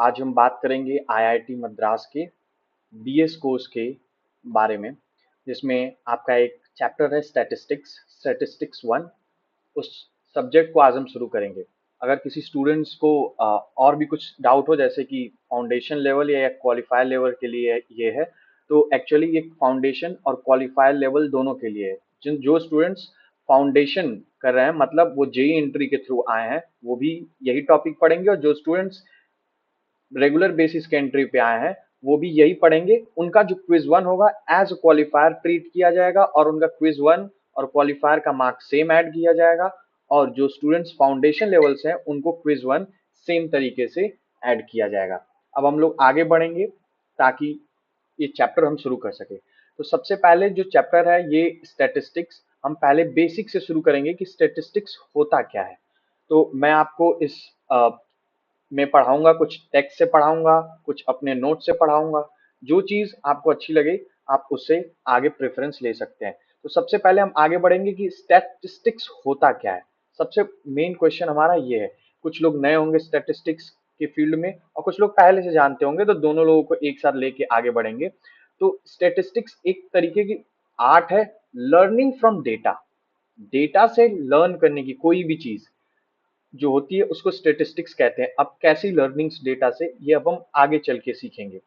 आज हम बात करेंगे आईआईटी मद्रास के बीएस कोर्स के बारे में, जिसमें आपका एक चैप्टर है स्टैटिस्टिक्स वन। उस सब्जेक्ट को आज हम शुरू करेंगे। अगर किसी स्टूडेंट्स को और भी कुछ डाउट हो, जैसे कि फाउंडेशन लेवल या क्वालिफायर लेवल के लिए ये है, तो एक्चुअली ये फाउंडेशन और क्वालिफायर लेवल दोनों के लिए है। जिन जो स्टूडेंट्स फाउंडेशन कर रहे हैं, मतलब वो जेई एंट्री के थ्रू आए हैं, वो भी यही टॉपिक पढ़ेंगे, और जो स्टूडेंट्स रेगुलर बेसिस के एंट्री पे आए हैं वो भी यही पढ़ेंगे। उनका जो क्विज वन होगा एज क्वालिफायर ट्रीट किया जाएगा, और उनका क्विज वन और क्वालिफायर का मार्क सेम ऐड किया जाएगा, और जो स्टूडेंट्स फाउंडेशन लेवल से हैं उनको क्विज वन सेम तरीके से ऐड किया जाएगा। अब हम लोग आगे बढ़ेंगे ताकि ये चैप्टर हम शुरू कर सके। तो सबसे पहले जो चैप्टर है ये स्टैटिस्टिक्स, हम पहले बेसिक से शुरू करेंगे कि स्टैटिस्टिक्स होता क्या है। तो मैं आपको इस में पढ़ाऊंगा, कुछ टेक्स्ट से पढ़ाऊंगा, कुछ अपने नोट से पढ़ाऊंगा। जो चीज आपको अच्छी लगे आप उससे आगे प्रेफरेंस ले सकते हैं। तो सबसे पहले हम आगे बढ़ेंगे कि स्टैटिस्टिक्स होता क्या है। सबसे मेन क्वेश्चन हमारा ये है। कुछ लोग नए होंगे स्टैटिस्टिक्स के फील्ड में और कुछ लोग पहले से जानते होंगे, तो दोनों लोगों को एक साथ लेके आगे बढ़ेंगे। तो स्टैटिस्टिक्स एक तरीके की आर्ट है, लर्निंग फ्रॉम डेटा। डेटा से लर्न करने की कोई भी चीज जो होती है उसको स्टेटिस्टिक्स कहते हैं। अब कैसी लर्निंग्स डेटा से, ये अब हम आगे चल के सीखेंगे।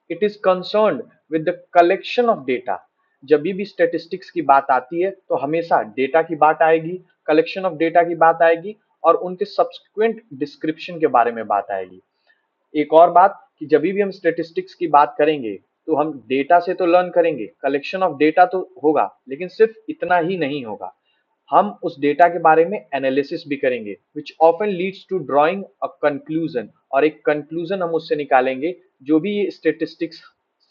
It is concerned with the collection of data. जब भी स्टेटिस्टिक्स की बात आती है तो हमेशा डेटा की बात आएगी, कलेक्शन ऑफ डेटा की बात आएगी, और उनके सब्सिक्वेंट डिस्क्रिप्शन के बारे में बात आएगी। एक और बात कि जब भी हम स्टेटिस्टिक्स की बात करेंगे तो हम डेटा से तो लर्न करेंगे, कलेक्शन ऑफ डेटा तो होगा, लेकिन सिर्फ इतना ही नहीं होगा। हम उस डेटा के बारे में एनालिसिस भी करेंगे, which often leads to drawing a conclusion, और एक कंक्लूजन हम उससे निकालेंगे। जो भी ये स्टेटिस्टिक्स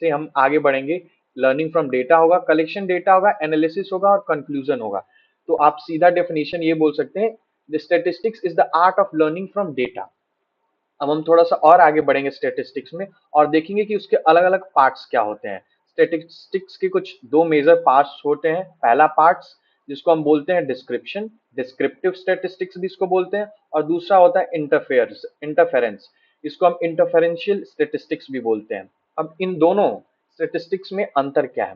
से हम आगे बढ़ेंगे, लर्निंग फ्रॉम डेटा होगा, कलेक्शन डेटा होगा, एनालिसिस होगा और कंक्लूजन होगा। तो आप सीधा डेफिनेशन ये बोल सकते हैं, the statistics is the art of learning from data. अब हम थोड़ा सा और आगे बढ़ेंगे स्टेटिस्टिक्स में और देखेंगे कि उसके अलग अलग पार्ट्स क्या होते हैं। स्टेटिस्टिक्स के कुछ दो मेजर पार्ट्स होते हैं। पहला पार्ट्स जिसको हम बोलते हैं डिस्क्रिप्शन, डिस्क्रिप्टिव स्टेटिस्टिक्स भी इसको बोलते हैं, और दूसरा होता है इंटरफेरेंस, इसको हम इंटरफेरेंशियल स्टेटिस्टिक्स भी बोलते हैं। अब इन दोनों स्टेटिस्टिक्स में अंतर क्या है,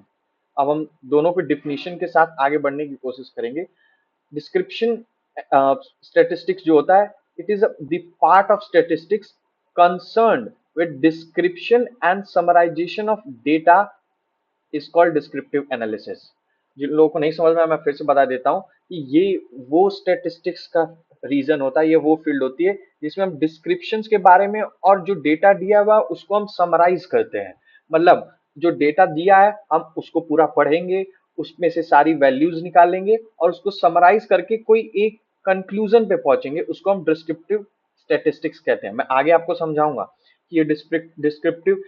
अब हम दोनों को डिफिनीशन के साथ आगे बढ़ने की कोशिश करेंगे। डिस्क्रिप्शन स्टेटिस्टिक्स जो होता है, it is the part of statistics concerned with description and summarization of data is called descriptive analysis। जिन लोगों को नहीं समझ में आया मैं फिर से बता देता हूँ कि ये वो स्टेटिस्टिक्स का रीजन होता है, ये वो फील्ड होती है जिसमें हम डिस्क्रिप्शंस के बारे में और जो डेटा दिया हुआ है उसको हम समराइज करते हैं। मतलब जो डेटा दिया है हम उसको पूरा पढ़ेंगे, उसमें से सारी वैल्यूज निकालेंगे और उसको समराइज करके कोई एक कंक्लूजन पे पहुंचेंगे, उसको हम डिस्क्रिप्टिव स्टेटिस्टिक्स कहते हैं। मैं आगे आपको समझाऊंगा कि ये डिस्क्रिप्टिव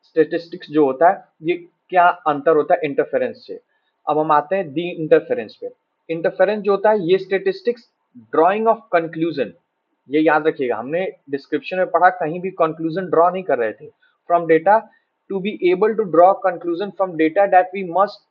स्टेटिस्टिक्स जो होता है ये क्या अंतर होता है इंटरफेरेंस से। अब हम आते हैं दी इंटरफेरेंस पे। इंटरफेरेंस जो होता है ये स्टेटिस्टिक्स ड्राइंग ऑफ कंक्लूजन, ये याद रखिएगा, हमने डिस्क्रिप्शन में पढ़ा कहीं भी कंक्लूजन ड्रॉ नहीं कर रहे थे। From data, to be able to draw conclusion from data that we must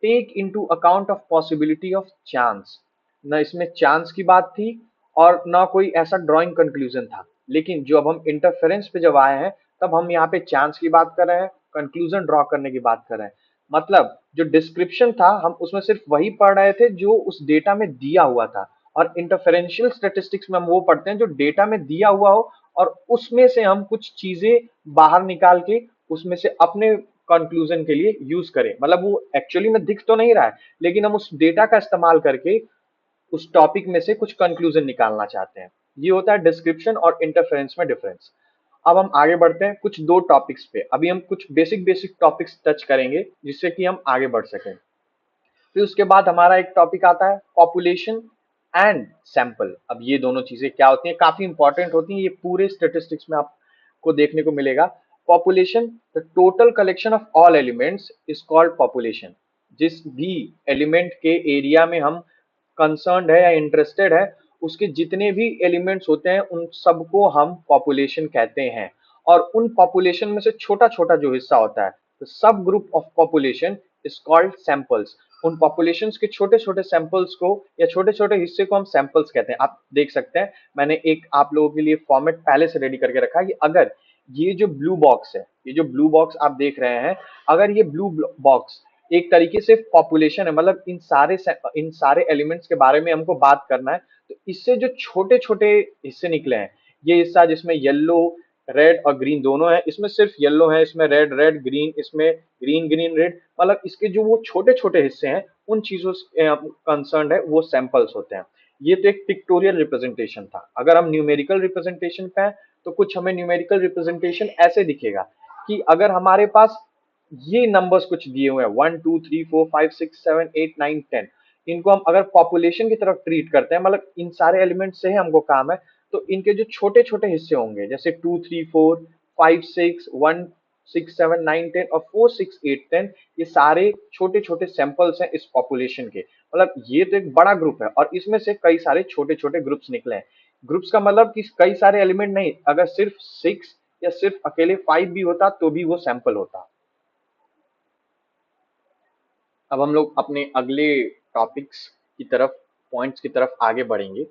take into account of possibility of chance. न इसमें चांस की बात थी और ना कोई ऐसा ड्राइंग कंक्लूजन था। लेकिन जो अब हम इंटरफेरेंस पे जब आए हैं तब हम यहाँ पे चांस की बात कर रहे हैं, कंक्लूजन ड्रॉ करने की बात कर रहे हैं। मतलब जो डिस्क्रिप्शन था हम उसमें सिर्फ वही पढ़ रहे थे जो उस डेटा में दिया हुआ था, और इंटरफेरेंशियल स्टेटिस्टिक्स में हम वो पढ़ते हैं जो डेटा में दिया हुआ हो और उसमें से हम कुछ चीजें बाहर निकाल के उसमें से अपने कंक्लूजन के लिए यूज करें। मतलब वो एक्चुअली में दिख तो नहीं रहा है, लेकिन हम उस डेटा का इस्तेमाल करके उस टॉपिक में से कुछ कंक्लूजन निकालना चाहते हैं। ये होता है डिस्क्रिप्शन और इंटरफेरेंस में डिफरेंस। अब हम आगे बढ़ते हैं कुछ दो टॉपिक्स पे। अभी हम कुछ बेसिक बेसिक टॉपिक्स टच करेंगे जिससे कि हम आगे बढ़ सकें। फिर उसके बाद हमारा एक टॉपिक आता है पॉपुलेशन एंड सैंपल। अब ये दोनों चीजें क्या होती हैं, काफी इंपॉर्टेंट होती हैं, ये पूरे स्टेटिस्टिक्स में आपको देखने को मिलेगा। Population, the total collection of all elements is called population. जिस भी एलिमेंट के एरिया में हम कंसर्न्ड है या इंटरेस्टेड है, उसके जितने भी एलिमेंट्स होते हैं उन सबको हम पॉपुलेशन कहते हैं। और उन पॉपुलेशन में से छोटा छोटा जो हिस्सा होता है, तो सब group of population is called samples. उन पॉपुलेशंस के छोटे छोटे सैंपल्स को या छोटे छोटे हिस्से को हम सैंपल्स कहते हैं। आप देख सकते हैं मैंने एक आप लोगों के लिए फॉर्मेट पहले से रेडी करके रखा है कि अगर ये जो ब्लू बॉक्स है, ये जो ब्लू बॉक्स आप देख रहे हैं, अगर ये ब्लू बॉक्स एक तरीके से पॉपुलेशन है, मतलब इन सारे एलिमेंट्स के बारे में हमको बात करना है, तो इससे जो छोटे छोटे हिस्से निकले हैं, ये हिस्सा जिसमें येलो रेड और ग्रीन दोनों है, इसमें सिर्फ येलो है, इसमें रेड रेड ग्रीन, इसमें ग्रीन ग्रीन रेड, मतलब इसके जो वो छोटे छोटे हिस्से हैं उन चीजों से कंसर्न है, वो सैंपल्स होते हैं। ये तो एक पिक्टोरियल रिप्रेजेंटेशन था। अगर हम न्यूमेरिकल रिप्रेजेंटेशन पे हैं तो कुछ हमें न्यूमेरिकल रिप्रेजेंटेशन ऐसे दिखेगा कि अगर हमारे पास ये नंबर्स कुछ दिए हुए हैं 1 2 3 4 5 6 7 8 9 10, इनको हम अगर पॉपुलेशन की तरफ ट्रीट करते हैं, मतलब इन सारे एलिमेंट से ही हमको काम है, तो इनके जो छोटे छोटे हिस्से होंगे जैसे 2 3 4 5 6 1 6 7 9 10 और 4 6 8 10, ये सारे छोटे छोटे सैंपल्स हैं इस पॉपुलेशन के। मतलब ये तो एक बड़ा ग्रुप है और इसमें से कई सारे छोटे छोटे ग्रुप्स निकले हैं। ग्रुप्स का मतलब कि कई सारे एलिमेंट नहीं, अगर सिर्फ 6 या सिर्फ अकेले 5 भी होता तो भी वो सैंपल होता। अब हम लोग अपने अगले टॉपिक्स की तरफ, पॉइंट्स की तरफ आगे बढ़ेंगे।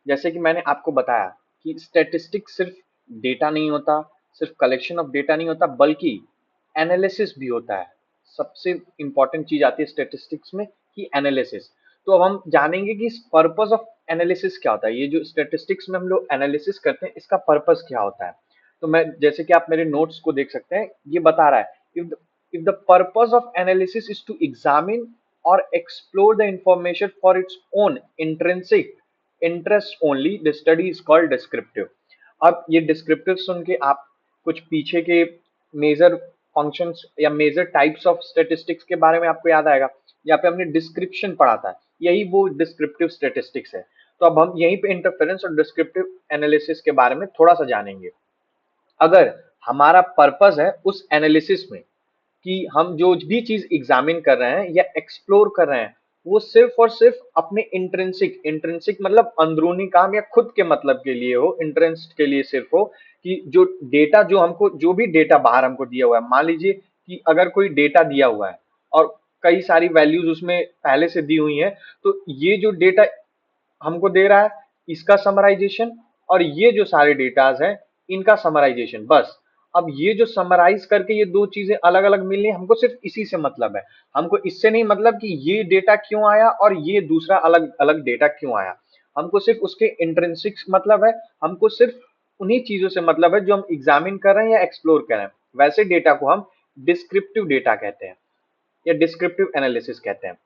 जैसे कि मैंने आपको बताया कि स्टैटिस्टिक्स सिर्फ डेटा नहीं होता, सिर्फ कलेक्शन ऑफ डेटा नहीं होता, बल्कि एनालिसिस भी होता है। सबसे इंपॉर्टेंट चीज आती है स्टैटिस्टिक्स में कि एनालिसिस। तो अब हम जानेंगे कि पर्पस ऑफ एनालिसिस क्या होता है। ये जो स्टैटिस्टिक्स में हम लोग एनालिसिस करते हैं, इसका पर्पस क्या होता है। तो मैं, जैसे कि आप मेरे नोट्स को देख सकते हैं, ये बता रहा है if the purpose of analysis is to examine or explore the information for its own intrinsic interest only, the study is called descriptive। अब ये डिस्क्रिप्टिव सुन के आप कुछ पीछे के मेजर फंक्शंस या मेजर टाइप्स ऑफ स्टेटिस्टिक्स के बारे में आपको याद आएगा। यहाँ पे हमने डिस्क्रिप्शन पढ़ा था, यही वो डिस्क्रिप्टिव स्टेटिस्टिक्स है। तो अब हम यहीं पे इंटरफेरेंस और डिस्क्रिप्टिव एनालिसिस के बारे में थोड़ा सा जानेंगे। अगर हमारा पर्पस है उस एनालिसिस में कि हम जो भी चीज एग्जामिन कर रहे हैं या एक्सप्लोर कर रहे हैं, वो सिर्फ और सिर्फ अपने इंट्रिंसिक, इंट्रिंसिक मतलब अंदरूनी काम या खुद के मतलब के लिए हो, इंटरेस्ट के लिए सिर्फ हो, कि जो डेटा जो हमको, जो भी डेटा बाहर हमको दिया हुआ है, मान लीजिए कि अगर कोई डेटा दिया हुआ है और कई सारी वैल्यूज उसमें पहले से दी हुई हैं, तो ये जो डेटा हमको दे रहा है इसका समराइजेशन, और ये जो सारे डेटाज हैं इनका समराइजेशन, बस। अब ये जो समराइज करके ये दो चीजें अलग अलग मिलनी, हमको सिर्फ इसी से मतलब है। हमको इससे नहीं मतलब कि ये डेटा क्यों आया और ये दूसरा अलग अलग डेटा क्यों आया। हमको सिर्फ उसके इंट्रिंसिक मतलब है, हमको सिर्फ उन्हीं चीजों से मतलब है जो हम एग्जामिन कर रहे हैं या एक्सप्लोर कर रहे हैं। वैसे डेटा को हम डिस्क्रिप्टिव डेटा कहते हैं या डिस्क्रिप्टिव एनालिसिस कहते हैं।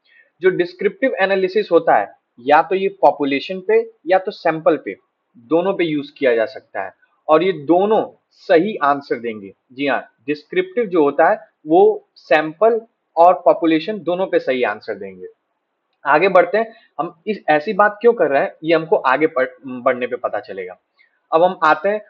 जो डिस्क्रिप्टिव एनालिसिस होता है, या तो ये पॉपुलेशन पे या तो सैंपल पे, दोनों पे यूज किया जा सकता है, और ये दोनों सही आंसर देंगे। जी हाँ, डिस्क्रिप्टिव जो होता है वो सैंपल और पॉपुलेशन दोनों पे सही आंसर देंगे। आगे बढ़ते हैं। हम इस ऐसी बात क्यों कर रहे हैं, ये हमको आगे बढ़ने पे पता चलेगा। अब हम आते हैं,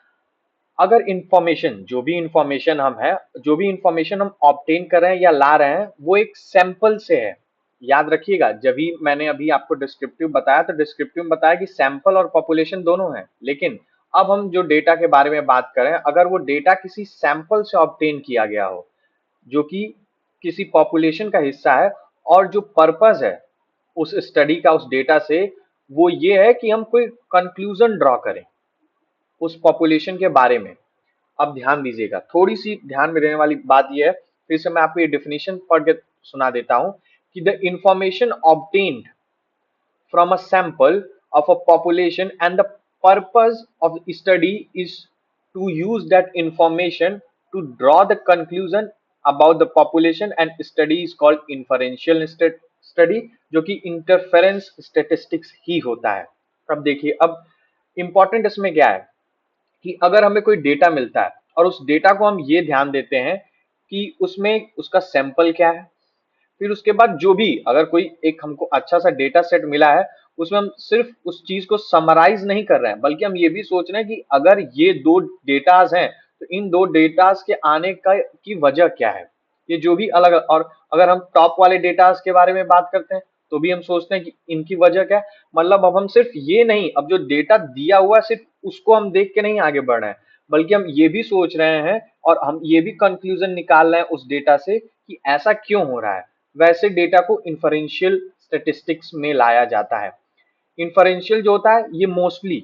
अगर इंफॉर्मेशन, जो भी इंफॉर्मेशन हम है, जो भी इंफॉर्मेशन हम ऑब्टेन कर रहे हैं या ला रहे हैं, वो एक सैंपल से है। याद रखिएगा, जब भी मैंने अभी आपको डिस्क्रिप्टिव बताया तो डिस्क्रिप्टिव में बताया कि सैंपल और पॉपुलेशन दोनों है, लेकिन अब हम जो डेटा के बारे में बात करें, अगर वो डेटा किसी सैंपल से ऑब्टेन किया गया हो जो कि किसी पॉपुलेशन का हिस्सा है, और जो पर्पस है उस स्टडी का, उस डेटा से, वो ये है कि हम कोई कंक्लूजन ड्रॉ करें उस पॉपुलेशन के बारे में। अब ध्यान दीजिएगा, थोड़ी सी ध्यान में रहने वाली बात यह है, फिर से मैं आपको ये डेफिनेशन पढ़ के सुना देता हूं कि the information obtained from a sample of a population, and the purpose of the study is to use that information to draw the conclusion about the population, and study is called inferential study, जो कि interference statistics ही होता है। अब देखिए, अब important इसमें क्या है कि अगर हमें कोई डेटा मिलता है और उस डेटा को हम ये ध्यान देते हैं कि उसमें उसका सैंपल क्या है, फिर उसके बाद जो भी, अगर कोई एक हमको अच्छा सा डेटा सेट मिला है, उसमें हम सिर्फ उस चीज को समराइज नहीं कर रहे हैं, बल्कि हम ये भी सोच रहे हैं कि अगर ये दो डेटाज हैं तो इन दो डेटाज के आने का की वजह क्या है। ये जो भी अलग, और अगर हम टॉप वाले डेटाज के बारे में बात करते हैं तो भी हम सोचते हैं कि इनकी वजह क्या है। मतलब अब हम सिर्फ ये नहीं, अब जो डेटा दिया हुआ है सिर्फ उसको हम देख के नहीं आगे बढ़ रहे हैं, बल्कि हम ये भी सोच रहे हैं और हम ये भी कंक्लूजन निकाल रहे हैं उस डेटा से कि ऐसा क्यों हो रहा है। वैसे डेटा को इन्फरेंशियल स्टेटिस्टिक्स में लाया जाता है। इन्फरेंशियल जो होता है ये मोस्टली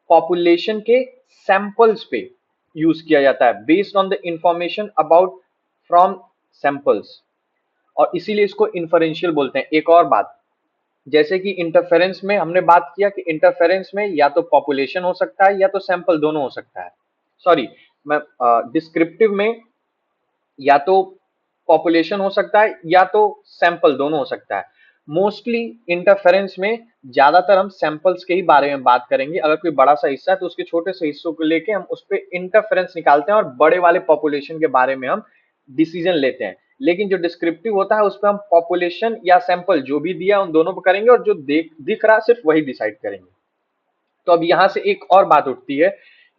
पॉपुलेशन के सैंपल्स पे यूज किया जाता है, based on the information about from samples, और इसीलिए इसको इन्फरेंशियल बोलते हैं। एक और बात, जैसे कि इंटरफेरेंस में हमने बात किया कि इंटरफेरेंस में या तो पॉपुलेशन हो सकता है या तो सैंपल, दोनों हो सकता है। सॉरी, मैं डिस्क्रिप्टिव में या तो पॉपुलेशन हो सकता है या तो सैंपल, दोनों हो सकता है। मोस्टली इंटरफेरेंस में ज्यादातर हम सैंपल्स के ही बारे में बात करेंगे। अगर कोई बड़ा सा हिस्सा है तो उसके छोटे से हिस्सों को लेके हम उस पर इंटरफेरेंस निकालते हैं और बड़े वाले पॉपुलेशन के बारे में हम डिसीजन लेते हैं। लेकिन जो डिस्क्रिप्टिव होता है उस पर हम पॉपुलेशन या सैंपल जो भी दिया उन दोनों पर करेंगे, और जो दिख रहा सिर्फ वही डिसाइड करेंगे। तो अब यहां से एक और बात उठती है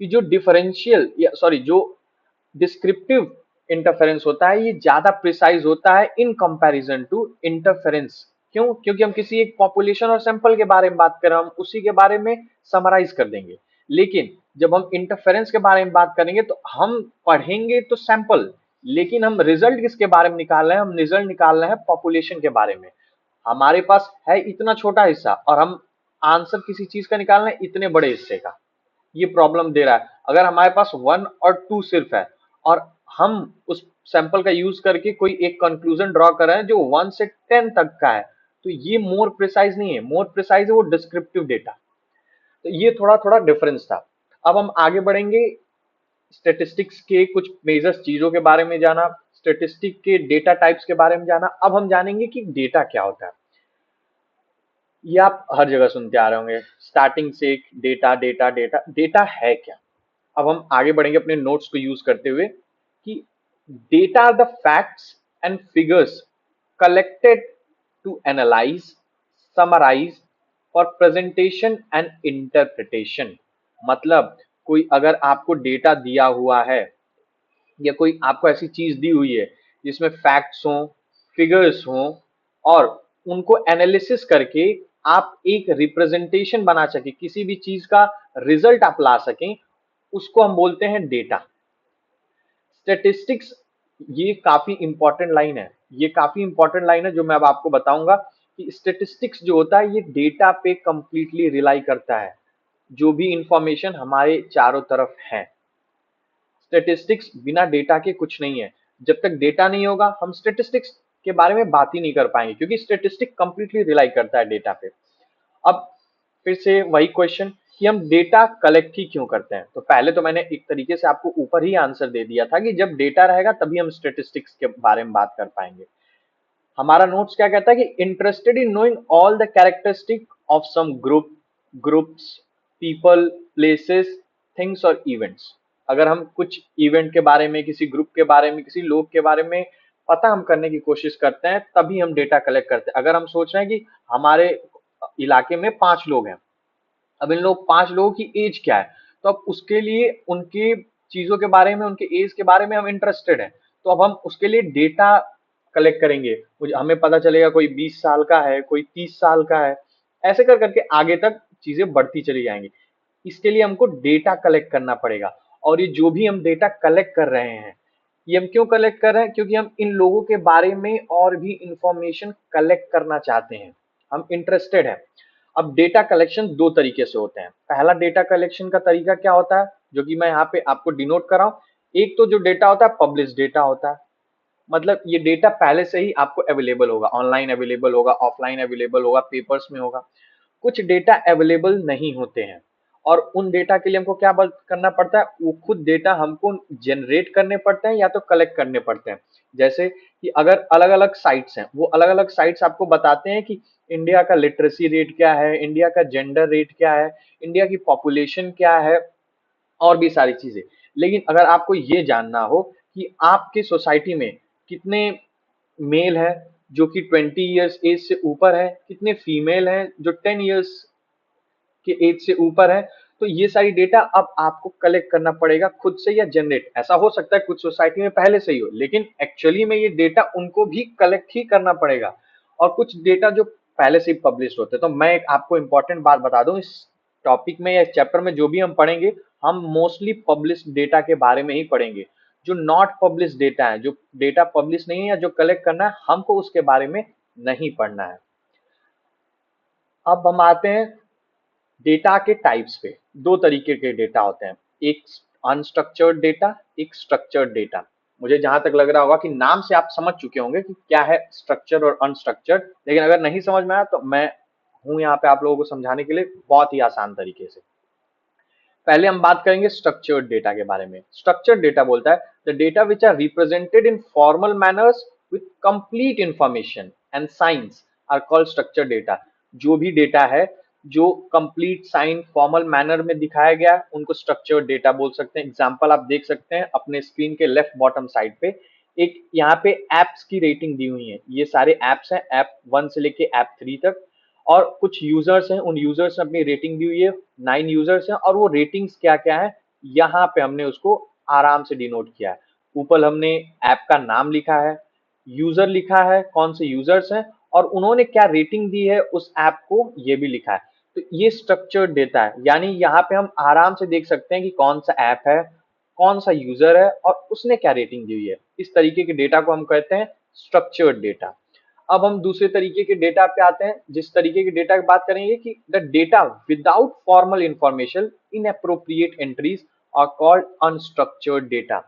कि जो डिफरेंशियल या सॉरी जो डिस्क्रिप्टिव इंटरफेरेंस होता है ये ज्यादा प्रिसाइज होता है इन कंपैरिजन टू इंटरफेरेंस। क्यों? क्योंकि हम किसी एक पॉपुलेशन और सैंपल के बारे में बात कर रहे हैं, हम उसी के बारे में समराइज कर देंगे। लेकिन जब हम इंटरफेरेंस के बारे में बात करेंगे तो हम पढ़ेंगे तो सैंपल, लेकिन हम रिजल्ट किसके बारे में निकाल रहे हैं? हम रिजल्ट निकाल रहे हैं पॉपुलेशन के बारे में। हमारे पास है इतना छोटा हिस्सा और हम आंसर किसी चीज का निकाल रहे हैं इतने बड़े हिस्से का, ये प्रॉब्लम दे रहा है। अगर हमारे पास 1 और 2 सिर्फ है और हम उस सैंपल का यूज करके कोई एक कंक्लूजन ड्रॉ कर रहे हैं जो 1 से 10 तक का है, तो ये मोर प्रिसाइज नहीं है। मोर प्रिसाइज है वो डिस्क्रिप्टिव डेटा। तो ये थोड़ा थोड़ा डिफरेंस था। अब हम आगे बढ़ेंगे, स्टेटिस्टिक्स के कुछ मेजर चीजों के बारे में जाना, स्टेटिस्टिक के डेटा टाइप्स के बारे में जाना। अब हम जानेंगे कि डेटा क्या होता है। ये आप हर जगह सुनते आ रहे होंगे स्टार्टिंग से, डेटा डेटा डेटा। डेटा है क्या? अब हम आगे बढ़ेंगे अपने नोट्स को यूज करते हुए कि data are the facts and figures collected to analyse, summarise, for presentation and interpretation. मतलब कोई अगर आपको डेटा दिया हुआ है या कोई आपको ऐसी चीज दी हुई है जिसमें फैक्ट्स हों, फिगर्स हों, और उनको एनालिसिस करके आप एक रिप्रेजेंटेशन बना सके, किसी भी चीज का रिजल्ट आप ला सकें, उसको हम बोलते हैं डेटा। स्टेटिस्टिक्स, ये काफी इंपॉर्टेंट लाइन है, ये काफी इंपॉर्टेंट लाइन है जो मैं अब आपको बताऊंगा कि स्टेटिस्टिक्स जो होता है ये डेटा पे कंप्लीटली रिलाई करता है, जो भी इंफॉर्मेशन हमारे चारों तरफ है। स्टेटिस्टिक्स बिना डेटा के कुछ नहीं है। जब तक डेटा नहीं होगा हम स्टेटिस्टिक्स के बारे में बात ही नहीं कर पाएंगे, क्योंकि स्टेटिस्टिक कंप्लीटली रिलाई करता है डेटा पे। अब फिर से वही क्वेश्चन कि हम डेटा कलेक्ट ही क्यों करते हैं। तो पहले तो मैंने एक तरीके से आपको ऊपर ही आंसर दे दिया था कि जब डेटा रहेगा तभी हम स्टेटिस्टिक्स के बारे में बात कर पाएंगे। हमारा नोट्स क्या कहता है कि interested in knowing all the characteristic of some groups, people, places, things और इवेंट्स। अगर हम कुछ इवेंट के बारे में, किसी ग्रुप के बारे में, किसी लोग के बारे में पता हम करने की कोशिश करते हैं तभी हम डेटा कलेक्ट करते हैं। अगर हम सोच रहे हैं कि हमारे इलाके में 5 लोग हैं, अब इन लोग 5 लोगों की एज क्या है, तो अब उसके लिए उनके चीजों के बारे में, उनके एज के बारे में हम इंटरेस्टेड हैं, तो अब हम उसके लिए डेटा कलेक्ट करेंगे। हमें पता चलेगा कोई 20 साल का है, कोई 30 साल का है, ऐसे कर करके आगे तक चीजें बढ़ती चली जाएंगी। इसके लिए हमको डेटा कलेक्ट करना पड़ेगा। और ये जो भी हम डेटा कलेक्ट कर रहे हैं, ये हम क्यों कलेक्ट कर रहे हैं? क्योंकि हम इन लोगों के बारे में और भी इंफॉर्मेशन कलेक्ट करना चाहते हैं, हम इंटरेस्टेड हैं। अब डेटा कलेक्शन 2 तरीके से होते हैं। पहला डेटा कलेक्शन का तरीका क्या होता है, जो कि मैं यहाँ पे आपको डिनोट कर रहा हूँ। एक तो जो डेटा होता है पब्लिश डेटा होता है, मतलब ये डेटा पहले से ही आपको अवेलेबल होगा, ऑनलाइन अवेलेबल होगा, ऑफलाइन अवेलेबल होगा, पेपर्स में होगा। कुछ डेटा अवेलेबल नहीं होते हैं, और उन डेटा के लिए हमको क्या करना पड़ता है? वो खुद डेटा हमको जनरेट करने पड़ते हैं या तो कलेक्ट करने पड़ते हैं। जैसे कि अगर अलग अलग साइट्स हैं, वो अलग अलग साइट्स आपको बताते हैं कि इंडिया का लिटरेसी रेट क्या है, इंडिया का जेंडर रेट क्या है, इंडिया की पॉपुलेशन क्या है, और भी सारी चीजें। लेकिन अगर आपको ये जानना हो कि आपके सोसाइटी में कितने मेल है जो कि 20 ईयर्स एज से ऊपर है, कितने फीमेल हैं जो 10 ईयर्स के एज से ऊपर है, तो ये सारी डेटा अब आपको कलेक्ट करना पड़ेगा खुद से या जनरेट। ऐसा हो सकता है कुछ सोसाइटी में पहले से ही हो, लेकिन एक्चुअली में ये डेटा उनको भी कलेक्ट ही करना पड़ेगा। और कुछ डेटा जो पहले से ही पब्लिश होते हैं। तो मैं एक आपको इंपॉर्टेंट बात बता दूं, इस टॉपिक में या चैप्टर में जो भी हम पढ़ेंगे, हम मोस्टली पब्लिश डेटा के बारे में ही पढ़ेंगे। जो नॉट पब्लिश डेटा है, जो डेटा पब्लिश नहीं है या जो कलेक्ट करना है, हमको उसके बारे में नहीं पढ़ना है। अब हम आते हैं डेटा के टाइप्स पे। दो तरीके के डेटा होते हैं, एक अनस्ट्रक्चर्ड डेटा, एक स्ट्रक्चर्ड डेटा। मुझे जहां तक लग रहा होगा कि नाम से आप समझ चुके होंगे कि क्या है स्ट्रक्चर और अनस्ट्रक्चर्ड, लेकिन अगर नहीं समझ में आया तो मैं हूं यहाँ पे आप लोगों को समझाने के लिए बहुत ही आसान तरीके से। पहले हम बात करेंगे स्ट्रक्चर्ड डेटा के बारे में। स्ट्रक्चर्ड डेटा बोलता है the data which are represented in formal manners with complete information and science are called structured data. जो भी डेटा है जो कंप्लीट साइन फॉर्मल मैनर में दिखाया गया है उनको स्ट्रक्चर्ड डेटा बोल सकते हैं। एग्जांपल आप देख सकते हैं अपने स्क्रीन के लेफ्ट बॉटम साइड पे, एक यहाँ पे एप्स की रेटिंग दी हुई है। ये सारे एप्स हैं, ऐप 1 से लेके ऐप 3 तक, और कुछ यूजर्स हैं, उन यूजर्स ने अपनी रेटिंग दी हुई है, 9 यूजर्स हैं, और वो रेटिंग्स क्या क्या है यहाँ पे हमने उसको आराम से डिनोट किया है। ऊपर हमने ऐप का नाम लिखा है, यूजर लिखा है, कौन से यूजर्स हैं, और उन्होंने क्या रेटिंग दी है उस ऐप को ये भी लिखा है। तो ये स्ट्रक्चर्ड डेटा है, यानी यहाँ पे हम आराम से देख सकते हैं कि कौन सा ऐप है, कौन सा यूजर है और उसने क्या रेटिंग दी हुई है। इस तरीके के डेटा को हम कहते हैं स्ट्रक्चर्ड डेटा। अब हम दूसरे तरीके के डेटा पे आते हैं, जिस तरीके के डेटा की बात करेंगे कि the data without formal information in appropriate entries are called unstructured data.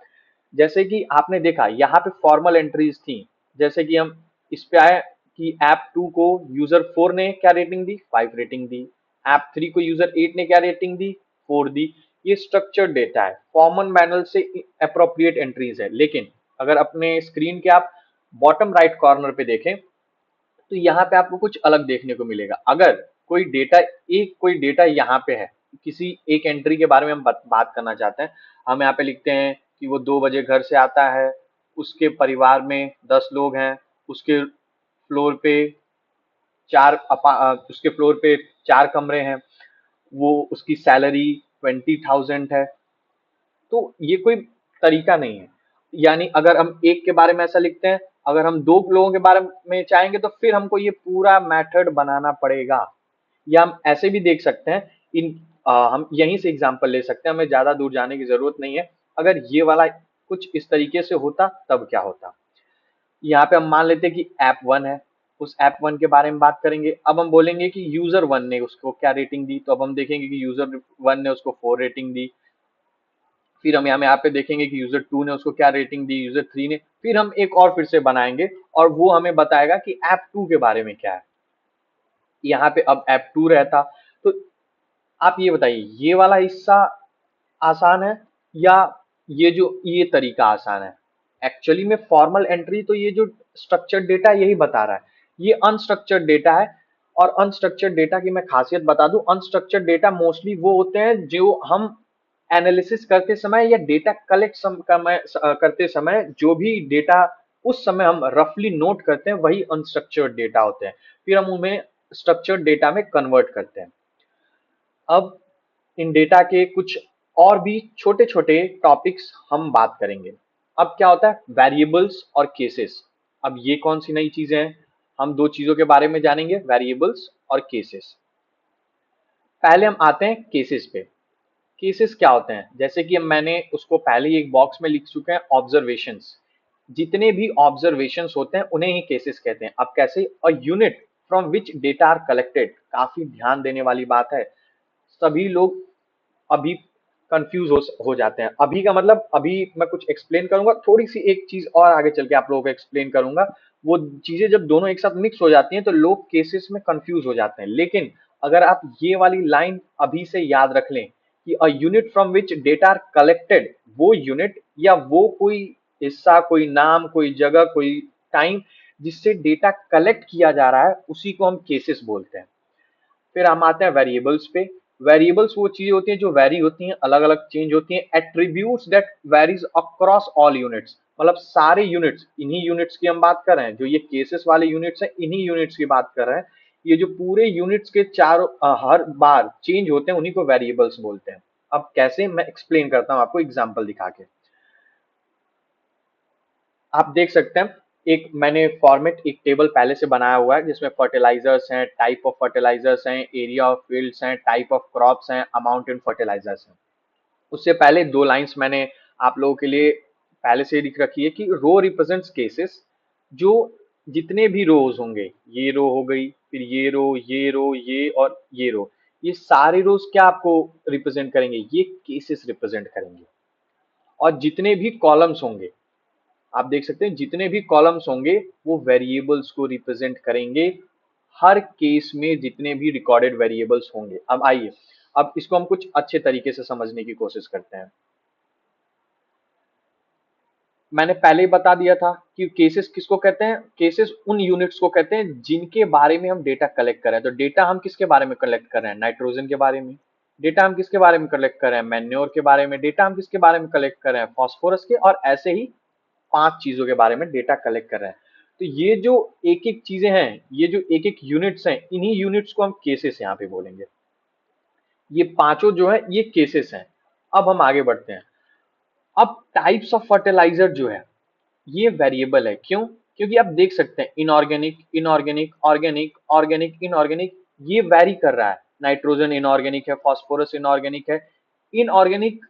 जैसे कि आपने देखा यहाँ पे फॉर्मल एंट्रीज थी, जैसे कि हम इस पे आए कि ऐप 2 को यूजर 4 ने क्या रेटिंग दी, 5 रेटिंग दी। ऐप 3 को यूजर 8 ने क्या रेटिंग दी, 4 दी। ये स्ट्रक्चर्ड डेटा है, फॉर्मल मैनर से अप्रोप्रिएट एंट्रीज है। लेकिन अगर अपने स्क्रीन के आप बॉटम राइट कॉर्नर पे देखें तो यहाँ पे आपको कुछ अलग देखने को मिलेगा। अगर कोई डेटा यहाँ पे है, किसी एक एंट्री के बारे में हम बात करना चाहते हैं, हम यहाँ पे लिखते हैं कि वो 2 बजे घर से आता है, उसके परिवार में 10 लोग हैं, उसके फ्लोर पे उसके फ्लोर पे 4 कमरे हैं, वो उसकी सैलरी 20,000 है। तो ये कोई तरीका नहीं है। यानी अगर हम एक के बारे में ऐसा लिखते हैं, अगर हम 2 लोगों के बारे में चाहेंगे तो फिर हमको ये पूरा मेथड बनाना पड़ेगा। या हम ऐसे भी देख सकते हैं, हम यहीं से एग्जांपल ले सकते हैं, हमें ज्यादा दूर जाने की जरूरत नहीं है। अगर ये वाला कुछ इस तरीके से होता तब क्या होता। यहाँ पे हम मान लेते हैं कि ऐप 1 है, उस ऐप 1 के बारे में बात करेंगे। अब हम बोलेंगे कि यूजर 1 ने उसको क्या रेटिंग दी, तो अब हम देखेंगे कि यूजर 1 ने उसको 4 रेटिंग दी। फिर हम यहाँ पे देखेंगे कि यूजर 2 ने उसको क्या रेटिंग दी, यूजर 3 ने। फिर हम एक और फिर से बनाएंगे और वो हमें बताएगा कि ऐप 2 के बारे में क्या है। यहाँ पे अब ऐप 2 रहता। तो आप ये बताइए, ये वाला हिस्सा आसान है या ये तरीका आसान है? एक्चुअली में फॉर्मल एंट्री तो ये जो स्ट्रक्चर्ड डेटा यही बता रहा है, ये अनस्ट्रक्चर्ड डेटा है। और अनस्ट्रक्चर्ड डेटा की मैं खासियत बता दूं, अनस्ट्रक्चर्ड डेटा मोस्टली वो होते हैं जो हम एनालिसिस करते समय या डेटा कलेक्ट करते समय जो भी डेटा उस समय हम रफली नोट करते हैं वही अनस्ट्रक्चर्ड डेटा होते हैं। फिर हम उन्हें स्ट्रक्चर्ड डेटा में कन्वर्ट करते हैं। अब इन डेटा के कुछ और भी छोटे छोटे टॉपिक्स हम बात करेंगे। अब क्या होता है वेरिएबल्स और केसेस। अब ये कौन सी नई चीजें हैं, हम दो चीजों के बारे में जानेंगे, वेरिएबल्स और केसेस। पहले हम आते हैं केसेस पे। केसेस क्या होते हैं, जैसे कि मैंने उसको पहले ही एक बॉक्स में लिख चुके हैं, ऑब्जर्वेशंस। जितने भी ऑब्जर्वेशंस होते हैं उन्हें ही केसेस कहते हैं। अब कैसे, a unit from which data are collected. काफी ध्यान देने वाली बात है, सभी लोग अभी कंफ्यूज हो जाते हैं। अभी का मतलब अभी मैं कुछ एक्सप्लेन करूंगा, थोड़ी सी एक चीज और आगे चल के आप लोगों को एक्सप्लेन करूंगा। वो चीजें जब दोनों एक साथ मिक्स हो जाती हैं तो लोग केसेस में कंफ्यूज हो जाते हैं। लेकिन अगर आप ये वाली लाइन अभी से याद रख लें कि a unit from which data are collected, वो यूनिट या वो कोई हिस्सा, कोई नाम, कोई जगह, कोई टाइम जिससे डेटा कलेक्ट किया जा रहा है उसी को हम केसेस बोलते हैं। फिर हम आते हैं वेरिएबल्स पे। वेरिएबल्स वो चीजें होती हैं जो वेरी होती हैं, अलग अलग चेंज होती हैं। Attributes that varies across all units, मतलब सारे यूनिट्स, इन्हीं यूनिट्स की हम बात कर रहे हैं। जो ये केसेस वाले यूनिट्स हैं इन्हीं यूनिट्स की बात कर रहे हैं। ये जो पूरे यूनिट्स के चारों हर बार चेंज होते हैं उन्हीं को वेरिएबल्स बोलते हैं। अब कैसे, मैं एक्सप्लेन करता हूं आपको एग्जाम्पल दिखा के। आप देख सकते हैं एक मैंने फॉर्मेट, एक टेबल पहले से बनाया हुआ है जिसमें फर्टिलाइजर्स हैं, टाइप ऑफ फर्टिलाइजर्स हैं, एरिया ऑफ फील्ड्स हैं, टाइप ऑफ क्रॉप्स हैं, अमाउंट इन फर्टिलाइजर्स हैं। उससे पहले 2 लाइंस मैंने आप लोगों के लिए पहले से लिख रखी है कि रो रिप्रेजेंट्स केसेस, जो जितने भी रोज होंगे, ये रो हो गई, फिर ये रो, ये और ये रो, ये सारे रोज क्या आपको रिप्रेजेंट करेंगे, ये केसेस रिप्रेजेंट करेंगे। और जितने भी कॉलम्स होंगे, आप देख सकते हैं जितने भी कॉलम्स होंगे वो वेरिएबल्स को रिप्रेजेंट करेंगे। हर केस में जितने भी रिकॉर्डेड वेरिएबल्स होंगे। अब आइए, अब इसको हम कुछ अच्छे तरीके से समझने की कोशिश करते हैं। मैंने पहले ही बता दिया था कि केसेस किसको कहते हैं, केसेस उन यूनिट्स को कहते हैं जिनके बारे में हम डेटा कलेक्ट कर रहे हैं। तो डेटा हम किसके बारे में कलेक्ट कर रहे हैं, नाइट्रोजन के बारे में। डेटा हम किसके बारे में कलेक्ट कर रहे हैं, मैन्योर के बारे में। डेटा हम किसके बारे में कलेक्ट कर रहे हैं, फास्फोरस के। और ऐसे ही 5 चीजों के बारे में डेटा कलेक्ट कर रहे हैं। तो ये जो एक एक चीजें हैं, ये जो एक एक यूनिट्स हैं, इन्हीं यूनिट्स को हम केसेस यहाँ पे बोलेंगे। ये पांचों जो है ये केसेस हैं। अब हम आगे बढ़ते हैं। अब टाइप्स ऑफ फर्टिलाइजर जो है ये वेरिएबल है। क्यों? क्योंकि आप देख सकते हैं inorganic, inorganic, organic, organic, inorganic, ये वैरी कर रहा है। नाइट्रोजन इनऑर्गेनिक है, फास्फोरस इनऑर्गेनिक है, इनऑर्गेनिक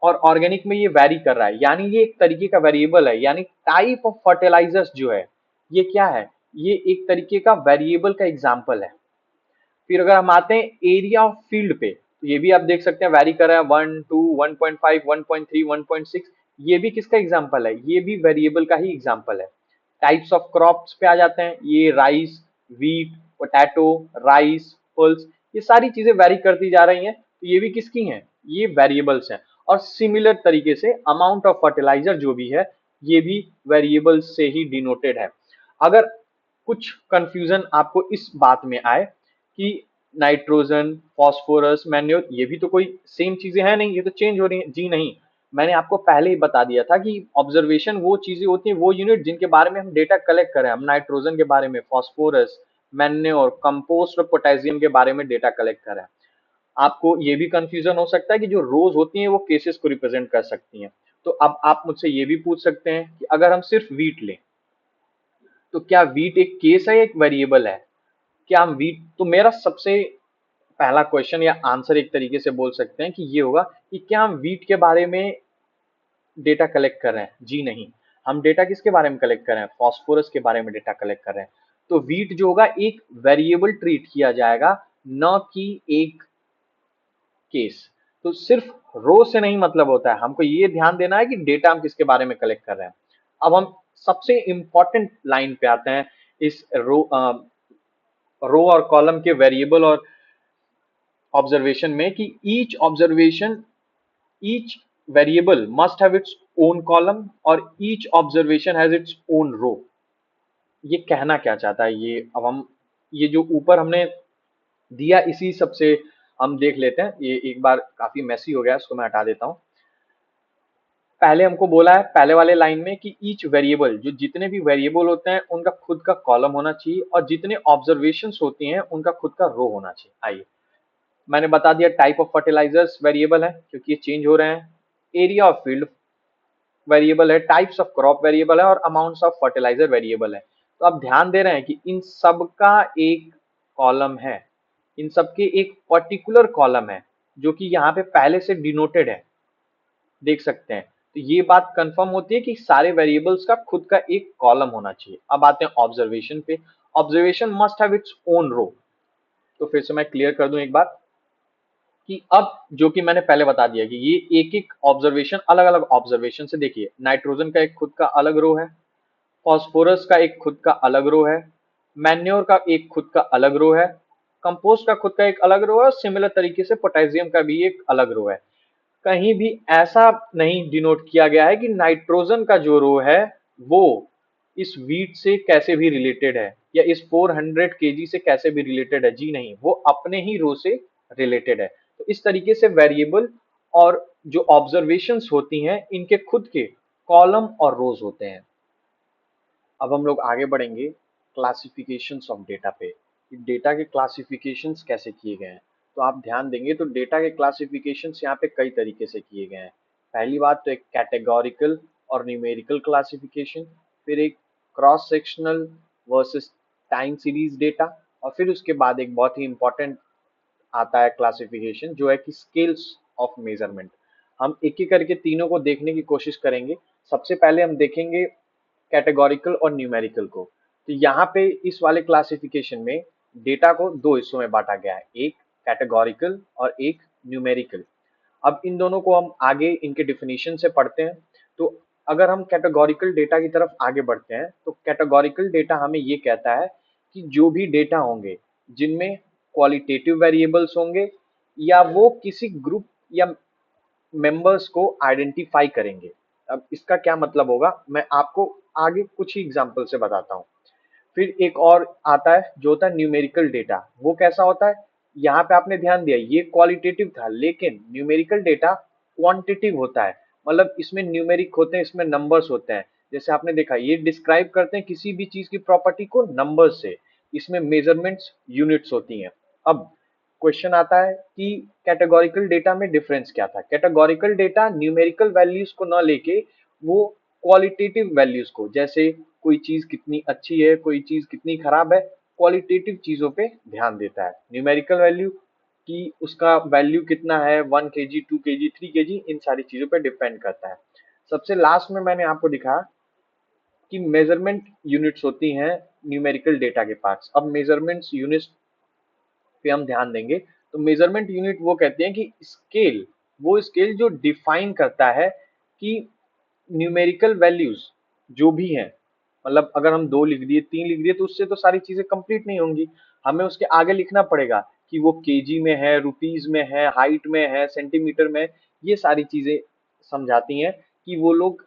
और ऑर्गेनिक में ये वैरी कर रहा है। यानी ये एक तरीके का वेरिएबल है। यानी टाइप ऑफ फर्टिलाइजर्स जो है ये क्या है, ये एक तरीके का वेरिएबल का एग्जाम्पल है। फिर अगर हम आते हैं एरिया ऑफ फील्ड पे, तो ये भी आप देख सकते हैं वैरी कर रहा है, 1, 2, 1.5, 1.3, 1.6। ये भी किसका एग्जाम्पल है, ये भी वेरिएबल का ही एग्जाम्पल है। टाइप्स ऑफ क्रॉप्स पे आ जाते हैं, ये rice, wheat, potato, rice, pulse, ये सारी चीजें वैरी करती जा रही हैं। तो ये भी किसकी हैं, ये वेरिएबल्स हैं। और सिमिलर तरीके से अमाउंट ऑफ फर्टिलाइजर जो भी है ये भी वेरिएबल्स से ही डिनोटेड है। अगर कुछ कंफ्यूजन आपको इस बात में आए कि नाइट्रोजन, फास्फोरस, मैन्योर, ये भी तो कोई सेम चीजें हैं नहीं, ये तो चेंज हो रही हैं, जी नहीं। मैंने आपको पहले ही बता दिया था कि ऑब्जर्वेशन वो चीजें होती हैं, वो यूनिट जिनके बारे में हम डेटा कलेक्ट करें। हम नाइट्रोजन के बारे में, फास्फोरस, मैन्योर, कंपोस्ट और पोटेशियम के बारे में डेटा कलेक्ट करें। आपको ये भी कंफ्यूजन हो सकता है कि जो रोज होती हैं वो केसेस को रिप्रेजेंट कर सकती हैं। तो अब आप मुझसे ये भी पूछ सकते हैं कि अगर हम सिर्फ वीट लें तो क्या वीट एक केस है, एक वेरिएबल है? क्या हम वीट, तो मेरा सबसे पहला क्वेश्चन या आंसर एक तरीके से बोल सकते हैं कि ये होगा कि क्या हम वीट के बारे में डेटा कलेक्ट कर रहे हैं? जी नहीं। हम डेटा किसके बारे में कलेक्ट कर रहे हैं, फास्फोरस के बारे में डेटा कलेक्ट कर रहे हैं। तो वीट जो होगा एक वेरिएबल ट्रीट किया जाएगा, न कि एक केस। तो सिर्फ रो से नहीं मतलब होता है, हमको ये ध्यान देना है कि डेटा हम किसके बारे में कलेक्ट कर रहे हैं। अब हम सबसे इंपॉर्टेंट लाइन पे आते हैं इस रो और कॉलम के वेरिएबल और ऑब्जर्वेशन में, कि each variable must have its own column और each observation has its own row. ये कहना क्या चाहता है ये, अब हम ये जो ऊपर हमने दिया इसी सबसे हम देख लेते हैं। ये एक बार काफी मैसी हो गया, इसको मैं हटा देता हूँ। पहले हमको बोला है पहले वाले लाइन में कि ईच वेरिएबल, जो जितने भी वेरिएबल होते हैं उनका खुद का कॉलम होना चाहिए और जितने ऑब्जर्वेशंस होती हैं उनका खुद का रो होना चाहिए। आइए, मैंने बता दिया टाइप ऑफ फर्टिलाइजर्स वेरिएबल है क्योंकि ये चेंज हो रहे हैं। एरिया ऑफ फील्ड वेरिएबल है, टाइप्स ऑफ क्रॉप वेरिएबल है और अमाउंट्स ऑफ फर्टिलाइजर वेरिएबल है। तो आप ध्यान दे रहे हैं कि इन सब का एक कॉलम है, इन सब के एक पर्टिकुलर कॉलम है जो कि यहाँ पे पहले से डिनोटेड है, देख सकते हैं। तो ये बात कंफर्म होती है कि सारे वेरिएबल्स का खुद का एक कॉलम होना चाहिए। अब आते हैं ऑब्जर्वेशन पे। Observation must have its own row. तो फिर से मैं क्लियर कर दूं एक बार कि अब जो कि मैंने पहले बता दिया कि ये एक एक ऑब्जर्वेशन अलग अलग ऑब्जर्वेशन से, देखिए नाइट्रोजन का एक खुद का अलग रो है, फास्फोरस का एक खुद का अलग रो है, मैन्योर का एक खुद का अलग रो है, कंपोस्ट का खुद का एक अलग रो है और सिमिलर तरीके से पोटेशियम का भी एक अलग रो है। कहीं भी ऐसा नहीं डिनोट किया गया है कि नाइट्रोजन का जो रो है वो इस वीट से कैसे भी रिलेटेड है या इस 400 केजी से कैसे भी रिलेटेड है। जी नहीं, वो अपने ही रो से रिलेटेड है। तो इस तरीके से वेरिएबल और जो ऑब्जर्वेशंस होती हैं इनके खुद के कॉलम और रोज होते हैं। अब हम लोग आगे बढ़ेंगे क्लासिफिकेशंस ऑफ डेटा पे, डेटा के क्लासिफिकेशंस कैसे किए गए हैं। तो आप ध्यान देंगे तो डेटा के क्लासिफिकेशंस यहाँ पे कई तरीके से किए गए हैं। पहली बात तो एक कैटेगोरिकल और न्यूमेरिकल क्लासिफिकेशन, फिर एक cross sectional versus time series data, और फिर उसके बाद एक बहुत ही इंपॉर्टेंट आता है क्लासिफिकेशन जो है कि स्केल्स ऑफ मेजरमेंट। हम एक एक करके तीनों को देखने की कोशिश करेंगे सबसे पहले हम देखेंगे कैटेगोरिकल और न्यूमेरिकल को। तो यहाँ पे इस वाले क्लासिफिकेशन में डेटा को दो हिस्सों में बांटा गया है, एक कैटेगोरिकल और एक न्यूमेरिकल। अब इन दोनों को हम आगे इनके डिफिनीशन से पढ़ते हैं। तो अगर हम कैटेगोरिकल डेटा की तरफ आगे बढ़ते हैं तो कैटेगोरिकल डेटा हमें ये कहता है कि जो भी डेटा होंगे जिनमें क्वालिटेटिव वेरिएबल्स होंगे या वो किसी ग्रुप या मेंबर्स को आइडेंटिफाई करेंगे। अब इसका क्या मतलब होगा, मैं आपको आगे कुछ ही एग्जांपल से बताता हूँ। फिर एक और आता है जो होता है न्यूमेरिकल डेटा। वो कैसा होता है, यहाँ पे आपने ध्यान दिया ये क्वालिटेटिव था, लेकिन न्यूमेरिकल डेटा क्वांटिटिव होता है। मतलब इसमें न्यूमेरिक होते हैं, इसमें नंबर्स होते हैं। जैसे आपने देखा ये डिस्क्राइब करते हैं किसी भी चीज की प्रॉपर्टी को नंबर्स से, इसमें मेजरमेंट्स यूनिट्स होती हैं। अब क्वेश्चन आता है कि कैटेगोरिकल डेटा में डिफरेंस क्या था। कैटेगोरिकल डेटा न्यूमेरिकल वैल्यूज को न लेके वो क्वालिटेटिव वैल्यूज को, जैसे कोई चीज कितनी अच्छी है, कोई चीज कितनी खराब है, क्वालिटेटिव चीजों पे ध्यान देता है। न्यूमेरिकल वैल्यू कि उसका वैल्यू कितना है, 1 kg 2 kg 3 kg, इन सारी चीजों पे डिपेंड करता है। सबसे लास्ट में मैंने आपको दिखाया कि मेजरमेंट यूनिट्स होती हैं न्यूमेरिकल डेटा के पास। अब मेजरमेंट्स यूनिट्स पे हम ध्यान देंगे तो मेजरमेंट यूनिट वो कहते हैं कि स्केल, वो स्केल जो डिफाइन करता है कि न्यूमेरिकल वैल्यूज जो भी हैं, मतलब अगर हम 2 लिख दिए 3 लिख दिए तो उससे तो सारी चीजें कंप्लीट नहीं होंगी। हमें उसके आगे लिखना पड़ेगा कि वो केजी में है, रुपीज में है, हाइट में है, सेंटीमीटर में है। ये सारी चीजें समझाती हैं कि वो लोग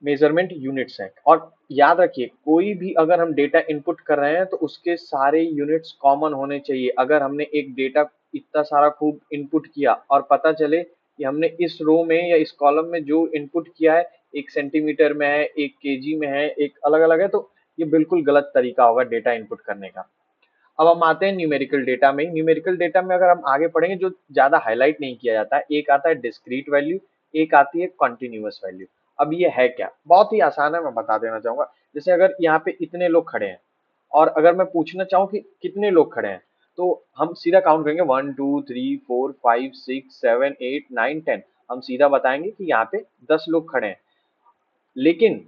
मेजरमेंट यूनिट्स हैं। और याद रखिए कोई भी अगर हम डेटा इनपुट कर रहे हैं तो उसके सारे यूनिट्स कॉमन होने चाहिए। अगर हमने एक डेटा इतना सारा खूब इनपुट किया और पता चले कि हमने इस रो में या इस कॉलम में जो इनपुट किया है एक सेंटीमीटर में है, एक केजी में है, एक अलग अलग है, तो ये बिल्कुल गलत तरीका होगा डेटा इनपुट करने का। अब हम आते हैं न्यूमेरिकल डेटा में। न्यूमेरिकल डेटा में अगर हम आगे पढ़ेंगे जो ज्यादा हाईलाइट नहीं किया जाता है, एक आता है डिस्क्रीट वैल्यू, एक आती है कॉन्टिन्यूअस वैल्यू। अब ये है क्या, बहुत ही आसान है, मैं बता देना चाहूंगा। जैसे अगर यहाँ पे इतने लोग खड़े हैं और अगर मैं पूछना चाहूँ कि कितने लोग खड़े हैं, तो हम सीधा काउंट करेंगे 1 2 3 4 5 6 7 8 9 10। हम सीधा बताएंगे कि यहाँ पे 10 लोग खड़े हैं। लेकिन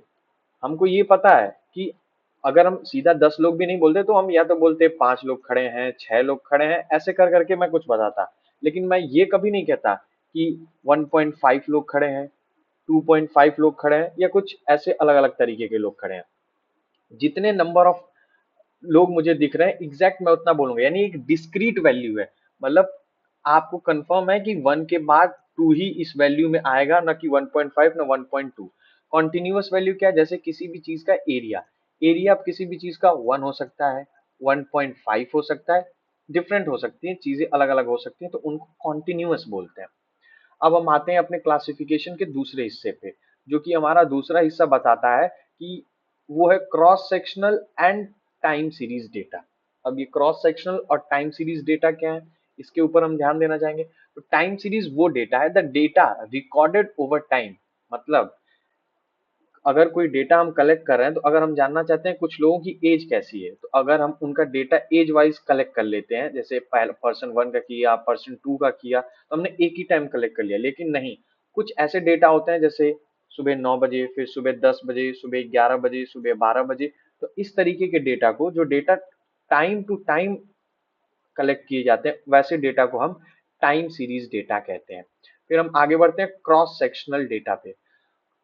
हमको ये पता है कि अगर हम सीधा 10 लोग भी नहीं बोलते तो हम या तो बोलते 5 लोग खड़े हैं, 6 लोग खड़े हैं, ऐसे कर करके मैं कुछ बताता। लेकिन मैं ये कभी नहीं कहता कि 1.5 लोग खड़े हैं, 2.5 लोग खड़े हैं, या कुछ ऐसे अलग अलग तरीके के लोग खड़े हैं। जितने नंबर ऑफ लोग मुझे दिख रहे हैं एग्जैक्ट मैं उतना बोलूंगा, यानी एक डिस्क्रीट वैल्यू है। मतलब आपको कंफर्म है कि 1 के बाद 2 ही इस वैल्यू में आएगा, ना कि 1.5 ना 1.2। कॉन्टिन्यूअस वैल्यू क्या है, जैसे किसी भी चीज का एरिया, एरिया अब किसी भी चीज का 1 हो सकता है, 1.5 हो सकता है, डिफरेंट हो सकती है चीजें, अलग अलग हो सकती हैं, तो उनको कॉन्टिन्यूअस बोलते हैं। अब हम आते हैं अपने क्लासिफिकेशन के दूसरे हिस्से पे, जो कि हमारा दूसरा हिस्सा बताता है कि वो है cross sectional and time series data. अब ये क्रॉस सेक्शनल और टाइम सीरीज डेटा क्या है, इसके ऊपर हम ध्यान देना चाहेंगे। तो टाइम सीरीज वो डेटा है, the data recorded over time. मतलब अगर कोई डेटा हम कलेक्ट कर रहे हैं तो अगर हम जानना चाहते हैं कुछ लोगों की एज कैसी है, तो अगर हम उनका डेटा एज वाइज कलेक्ट कर लेते हैं, जैसे पर्सन 1 का किया, पर्सन 2 का किया, तो हमने एक ही टाइम कलेक्ट कर लिया। लेकिन नहीं, कुछ ऐसे डेटा होते हैं जैसे सुबह 9 बजे, फिर सुबह 10 बजे, सुबह 11 बजे, सुबह 12 बजे। तो इस तरीके के डेटा को, जो data time to time collect किए जाते हैं, वैसे डेटा को हम टाइम सीरीज डेटा कहते हैं। फिर हम आगे बढ़ते हैं क्रॉस सेक्शनल डेटा पे।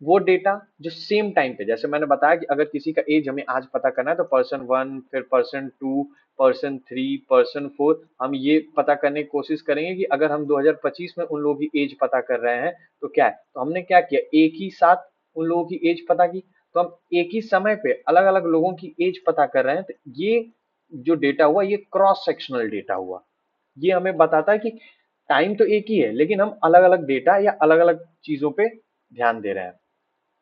वो डेटा जो सेम टाइम पे, जैसे मैंने बताया कि अगर किसी का एज हमें आज पता करना है तो पर्सन 1, फिर पर्सन 2, पर्सन 3, पर्सन 4, हम ये पता करने की कोशिश करेंगे कि अगर हम 2025 में उन लोगों की एज पता कर रहे हैं तो क्या है, तो हमने क्या किया, एक ही साथ उन लोगों की एज पता की। तो हम एक ही समय पे अलग अलग लोगों की एज पता कर रहे हैं, तो ये जो डेटा हुआ ये क्रॉस सेक्शनल डेटा हुआ। ये हमें बताता है कि टाइम तो एक ही है लेकिन हम अलग अलग डेटा या अलग अलग चीजों पे ध्यान दे रहे हैं।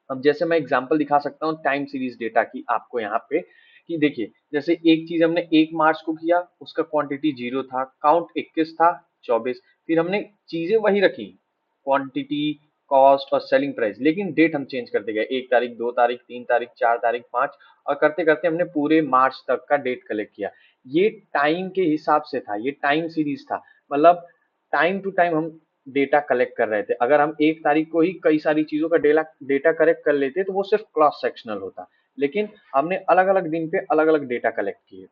अब जैसे मैं एग्जांपल दिखा सकता हूँ टाइम सीरीज डेटा की आपको यहाँ पे, कि देखिए जैसे एक चीज हमने 1 मार्च को किया, उसका क्वांटिटी 0 था, काउंट 21 था, 24। फिर हमने चीजें वही रखी, क्वांटिटी, कॉस्ट और सेलिंग प्राइस, लेकिन डेट हम चेंज करते गए, 1 तारीख, 2 तारीख, 3 तारीख, 4 तारीख, 5, और करते करते हमने पूरे मार्च तक का डेट कलेक्ट किया। ये टाइम के हिसाब से था, ये टाइम सीरीज था। मतलब टाइम टू टाइम हम डेटा कलेक्ट कर रहे थे, अगर हम एक तारीख को ही कई सारी चीजों का डेटा कलेक्ट कर लेते तो वो सिर्फ क्रॉस सेक्शनल होता, लेकिन हमने अलग अलग दिन पे अलग अलग डेटा कलेक्ट किए।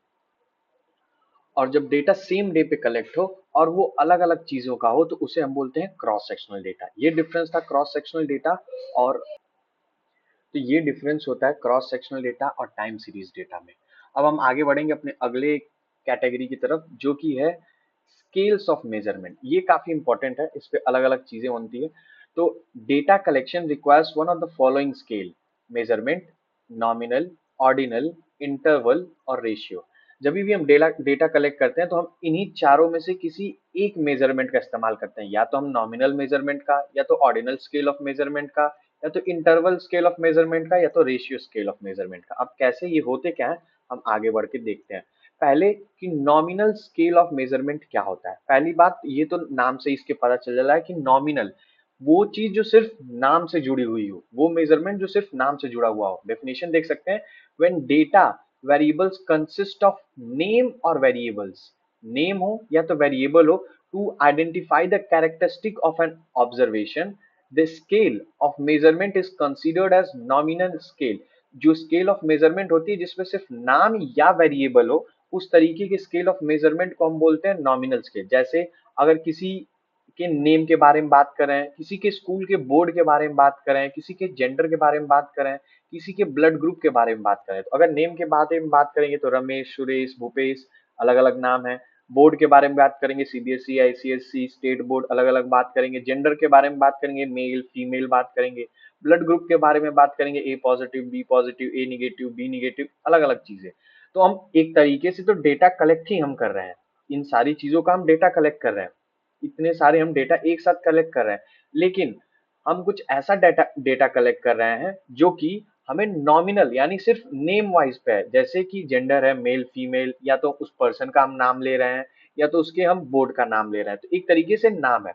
और जब डेटा सेम डे पे कलेक्ट हो और वो अलग अलग चीजों का हो तो उसे हम बोलते हैं क्रॉस सेक्शनल डेटा। ये डिफरेंस था क्रॉस सेक्शनल डेटा और, तो ये डिफरेंस होता है क्रॉस सेक्शनल डेटा और टाइम सीरीज डेटा में। अब हम आगे बढ़ेंगे अपने अगले कैटेगरी की तरफ, जो कि है स्केल्स ऑफ मेजरमेंट। ये काफी इंपॉर्टेंट है, इस पे अलग अलग चीजें होती है। तो data collection requires one of the following scale: measurement, nominal, ordinal, interval और रेशियो। जब भी हम डेटा कलेक्ट करते हैं तो हम इन्हीं चारों में से किसी एक मेजरमेंट का इस्तेमाल करते हैं, या तो हम नॉमिनल मेजरमेंट का, या तो ऑर्डिनल स्केल ऑफ मेजरमेंट का, या तो इंटरवल स्केल ऑफ मेजरमेंट का, या तो रेशियो स्केल ऑफ मेजरमेंट का। अब कैसे ये होते क्या है हम आगे बढ़ के देखते हैं। पहले कि नॉमिनल स्केल ऑफ मेजरमेंट क्या होता है। पहली बात ये तो नाम से इसके पता चल रहा है कि नॉमिनल वो चीज जो सिर्फ नाम से जुड़ी हुई हो, वो मेजरमेंट जो सिर्फ नाम से जुड़ा हुआ हो। डेफिनेशन देख सकते हैं, when data variables consist of name और वेरिएबल्स, नेम हो या तो वेरिएबल हो, to identify the characteristic of an observation, the scale of measurement is considered as nominal scale. जो स्केल ऑफ मेजरमेंट होती है जिसमें सिर्फ नाम या वेरिएबल हो, उस तरीके के स्केल ऑफ मेजरमेंट को हम बोलते हैं नॉमिनल स्केल। जैसे अगर किसी के नेम के बारे में बात करें, किसी के स्कूल के बोर्ड के बारे में बात करें, किसी के जेंडर के बारे में बात करें, किसी के ब्लड ग्रुप के बारे में बात करें, तो अगर नेम के बारे में बात करेंगे तो रमेश, सुरेश, भूपेश, अलग अलग नाम है। बोर्ड के बारे में बात करेंगे सीबीएसई, आईसीएसई, स्टेट बोर्ड, अलग अलग बात करेंगे। जेंडर के बारे में बात करेंगे मेल फीमेल बात करेंगे। ब्लड ग्रुप के बारे में बात करेंगे ए पॉजिटिव, बी पॉजिटिव, ए निगेटिव, बी निगेटिव, अलग अलग चीजें। तो हम एक तरीके से तो डेटा कलेक्ट ही हम कर रहे हैं, इन सारी चीजों का हम डेटा कलेक्ट कर रहे हैं, इतने सारे हम डेटा एक साथ कलेक्ट कर रहे हैं। लेकिन हम कुछ ऐसा डेटा डेटा कलेक्ट कर रहे हैं जो कि हमें नॉमिनल यानी सिर्फ नेम वाइज पे है, जैसे कि जेंडर है मेल फीमेल, या तो उस पर्सन का हम नाम ले रहे हैं या तो उसके हम बोर्ड का नाम ले रहे हैं, तो एक तरीके से नाम है।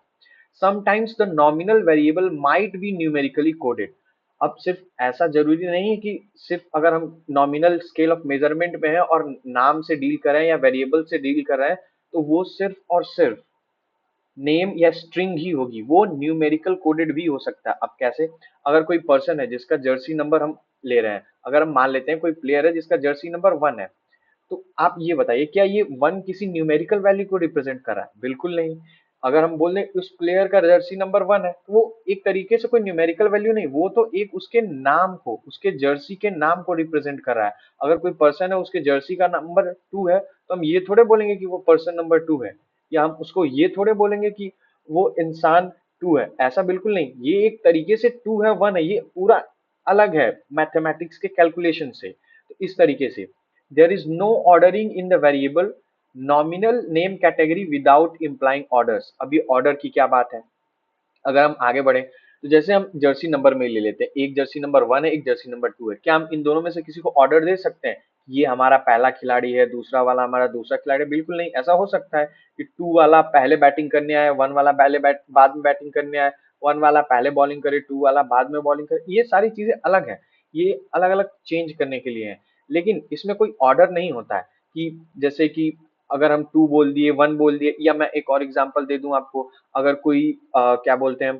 Sometimes the nominal variable might be numerically coded. अब सिर्फ ऐसा जरूरी नहीं है कि सिर्फ अगर हम नॉमिनल स्केल ऑफ मेजरमेंट में है और नाम से डील कर रहे हैं या वेरिएबल से डील कर रहे हैं तो वो सिर्फ और सिर्फ नेम या स्ट्रिंग ही होगी, वो न्यूमेरिकल कोडेड भी हो सकता है। अब कैसे? अगर कोई पर्सन है जिसका जर्सी नंबर हम ले रहे हैं, अगर हम मान लेते हैं कोई प्लेयर है जिसका जर्सी नंबर 1 है, तो आप ये बताइए क्या ये 1 किसी न्यूमेरिकल वैल्यू को रिप्रेजेंट कर रहा है? बिल्कुल नहीं। अगर हम बोल दें उस प्लेयर का जर्सी नंबर 1 है, तो वो एक तरीके से कोई न्यूमेरिकल वैल्यू नहीं, वो तो एक उसके नाम को, उसके जर्सी के नाम को रिप्रेजेंट कर रहा है। अगर कोई पर्सन है उसके जर्सी का नंबर 2 है, तो हम ये थोड़े बोलेंगे कि वो पर्सन नंबर 2 है, या हम उसको ये थोड़े बोलेंगे कि वो इंसान 2 है। ऐसा बिल्कुल नहीं, ये एक तरीके से 2 है 1 है, ये पूरा अलग है मैथमेटिक्स के कैलकुलेशन से। तो इस तरीके से there is no ordering in the variable nominal name category without implying orders। अभी ऑर्डर की क्या बात है? अगर हम आगे बढ़े तो जैसे हम जर्सी नंबर में ले लेते हैं, एक जर्सी नंबर 1 है, एक जर्सी नंबर 2 है, क्या हम इन दोनों में से किसी को ऑर्डर दे सकते हैं? ये हमारा पहला खिलाड़ी है, दूसरा वाला हमारा दूसरा खिलाड़ी है? बिल्कुल नहीं। ऐसा हो सकता है कि 2 वाला पहले बैटिंग करने आए, 1 वाला पहले बाद में बैटिंग करने आए, 1 वाला पहले बॉलिंग करे, 2 वाला बाद में बॉलिंग करे? ये सारी चीजें अलग है, ये अलग अलग चेंज करने के लिए है। लेकिन इसमें कोई ऑर्डर नहीं होता है कि जैसे कि अगर हम 2 बोल दिए, 1 बोल दिए, या मैं एक और एग्जांपल दे दूं आपको। अगर कोई क्या बोलते हैं,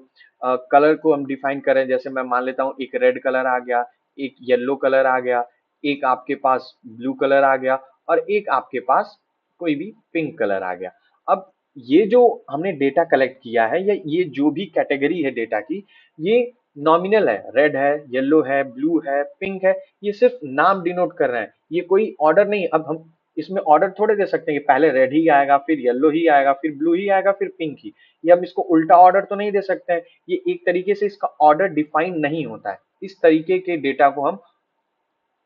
कलर को हम डिफाइन करें, जैसे मैं मान लेता हूँ एक रेड कलर आ गया, एक येलो कलर आ गया, एक आपके पास ब्लू कलर आ गया, और एक आपके पास कोई भी पिंक कलर आ गया। अब ये जो हमने डेटा कलेक्ट किया है, या ये जो भी कैटेगरी है डेटा की, ये नॉमिनल है, रेड है, येलो है, ब्लू है, पिंक है, ये सिर्फ नाम डिनोट कर रहे हैं, ये कोई ऑर्डर नहीं। अब हम इसमें ऑर्डर थोड़े दे सकते हैं कि पहले रेड ही आएगा, फिर येलो ही आएगा, फिर ब्लू ही आएगा, फिर पिंक ही। ये हम इसको उल्टा ऑर्डर तो नहीं दे सकते हैं, ये एक तरीके से इसका ऑर्डर डिफाइन नहीं होता है। इस तरीके के डेटा को हम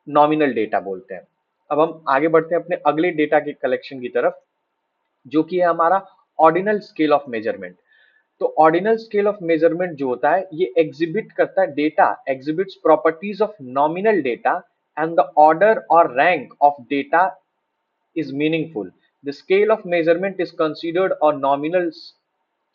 नॉमिनल डेटा बोलते हैं। अब हम आगे बढ़ते हैं अपने अगले डेटा के कलेक्शन की तरफ, जो कि है हमारा ऑर्डिनल स्केल ऑफ मेजरमेंट। तो ऑर्डिनल स्केल ऑफ मेजरमेंट जो होता है, ये एग्जिबिट करता है, data exhibits properties of nominal data and the order और rank of data is meaningful. The scale of measurement is considered a nominal